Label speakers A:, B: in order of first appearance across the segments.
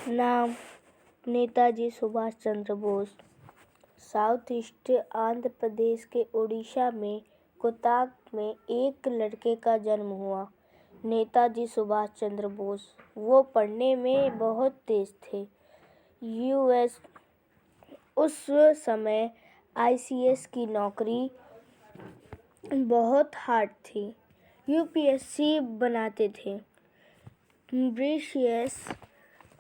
A: नाम Netaji Subhash Chandra Bose. South east Andhra Pradesh के उड़ीसा में कोटाक में एक लड़के का जन्म हुआ। नेताजी सुभाष चंद्र बोस। वो पढ़ने में बहुत तेज थे। यूएस उस समय आईसीएस की नौकरी बहुत हार्ड थी। यूपीएससी बनाते थे।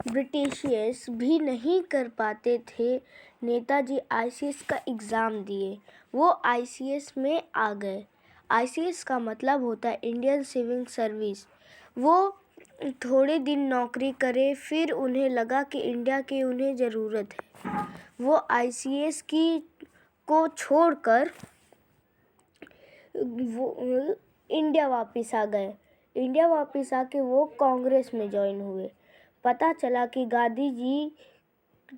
A: ब्रिटिशियर्स भी नहीं कर पाते थे। नेताजी आईसीएस का एग्ज़ाम दिए। वो आईसीएस में आ गए। आईसीएस का मतलब होता है इंडियन सिविल सर्विस। वो थोड़े दिन नौकरी करे, फिर उन्हें लगा कि इंडिया की उन्हें ज़रूरत है। वो आईसीएस को छोड़कर वो इंडिया वापस आ गए। इंडिया वापस आके वो कांग्रेस में ज्वाइन हुए। पता चला कि गांधी जी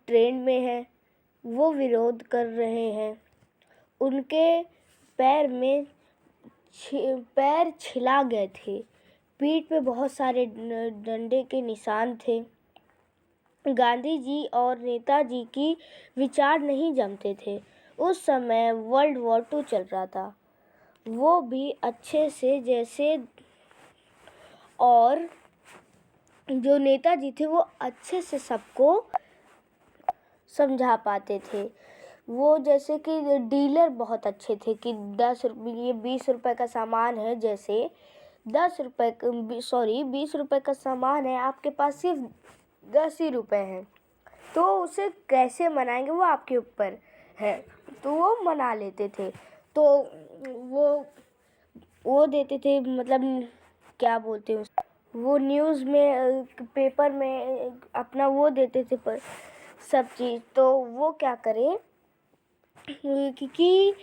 A: ट्रेंड में हैं, वो विरोध कर रहे हैं। उनके पैर छिला गए थे। पीठ पे बहुत सारे डंडे के निशान थे। गांधी जी और नेताजी की विचार नहीं जमते थे। उस समय वर्ल्ड वॉर 2 चल रहा था। वो भी अच्छे से जैसे, और जो नेताजी थे वो अच्छे से सबको समझा पाते थे। वो जैसे कि डीलर बहुत अच्छे थे कि 20 रुपए का सामान है, जैसे 20 रुपए का सामान है, आपके पास सिर्फ 10 ही रुपए हैं, तो उसे कैसे मनाएंगे वो आपके ऊपर है। तो वो मना लेते थे। तो वो देते थे, मतलब क्या बोलते हैं, वो न्यूज़ में, पेपर में अपना वो देते थे पर सब चीज़। तो वो क्या करें, क्योंकि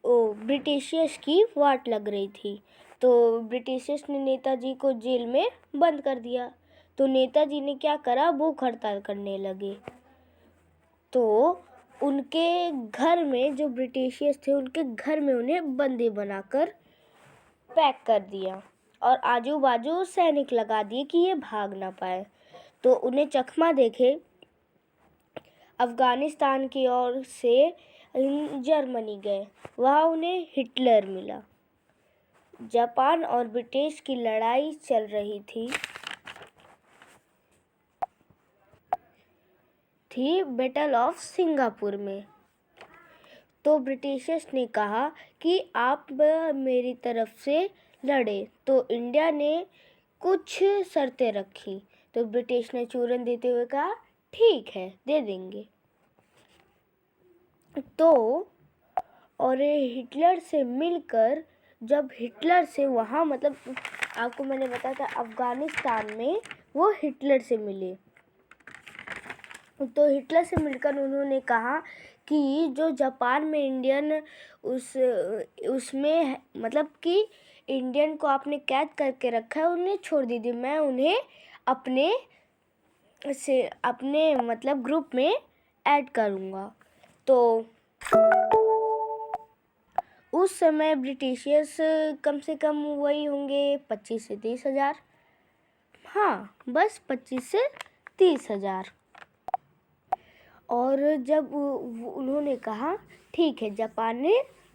A: ब्रिटिशर्स की वाट लग रही थी, तो ब्रिटिशर्स ने नेताजी को जेल में बंद कर दिया। तो नेताजी ने क्या करा, भूख हड़ताल करने लगे। तो उनके घर में, जो ब्रिटिशर्स थे, उनके घर में उन्हें बंदी बनाकर पैक कर दिया और आजू बाजू सैनिक लगा दिए कि ये भाग ना पाए। तो उन्हें चकमा देखे अफगानिस्तान की ओर से जर्मनी गए। वहाँ उन्हें हिटलर मिला। जापान और ब्रिटिश की लड़ाई चल रही थी बैटल ऑफ सिंगापुर में। तो ब्रिटिशर्स ने कहा कि आप मेरी तरफ से लड़े। तो इंडिया ने कुछ शर्तें रखी। तो ब्रिटिश ने चूरन देते हुए कहा ठीक है, दे देंगे। तो और हिटलर से मिलकर, जब हिटलर से वहाँ, मतलब आपको मैंने बताया था अफगानिस्तान में, वो हिटलर से मिले। तो हिटलर से मिलकर उन्होंने कहा कि जो जापान में इंडियन उसमें, मतलब कि इंडियन को आपने कैद करके रखा है, उन्हें छोड़ दीजिए, मैं उन्हें अपने मतलब ग्रुप में ऐड करूँगा। तो उस समय ब्रिटिशर्स कम से कम वही होंगे 25 से 30 हज़ार। हाँ, बस 25 से 30 हज़ार। और जब उन्होंने कहा ठीक है,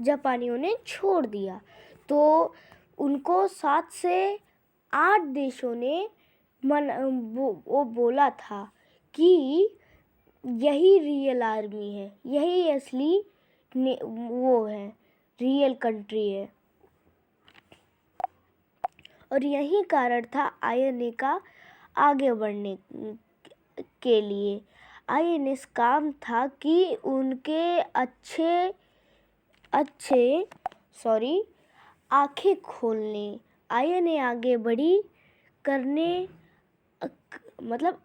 A: जापानियों ने छोड़ दिया, तो उनको 7 से 8 देशों ने वो बोला था कि यही रियल आर्मी है, यही असली वो है, रियल कंट्री है। और यही कारण था आईएनए का आगे बढ़ने के लिए। आईएनएस काम था कि उनके आंखें खोलने। आईएनए आगे बढ़ी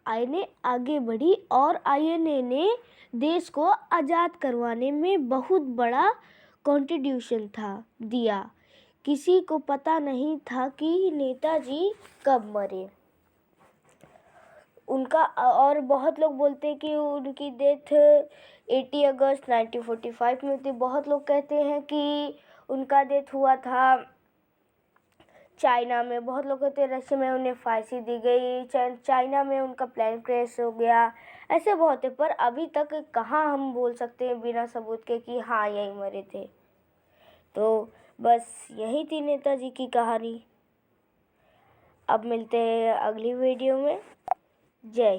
A: आईएनए आगे बढ़ी और आईएनए ने देश को आज़ाद करवाने में बहुत बड़ा कंट्रीब्यूशन दिया। किसी को पता नहीं था कि नेताजी कब मरे उनका। और बहुत लोग बोलते हैं कि उनकी डेथ 80 अगस्त 1945 में थी। बहुत लोग कहते हैं कि उनका डेथ हुआ था चाइना में बहुत लोग कहते हैं रशिया में उन्हें फांसी दी गई, चाइना में उनका प्लेन क्रैश हो गया, ऐसे बहुत है। पर अभी तक कहाँ हम बोल सकते हैं बिना सबूत के कि हाँ यही मरे थे। तो बस यही थी नेताजी की कहानी। अब मिलते हैं अगली वीडियो में। जय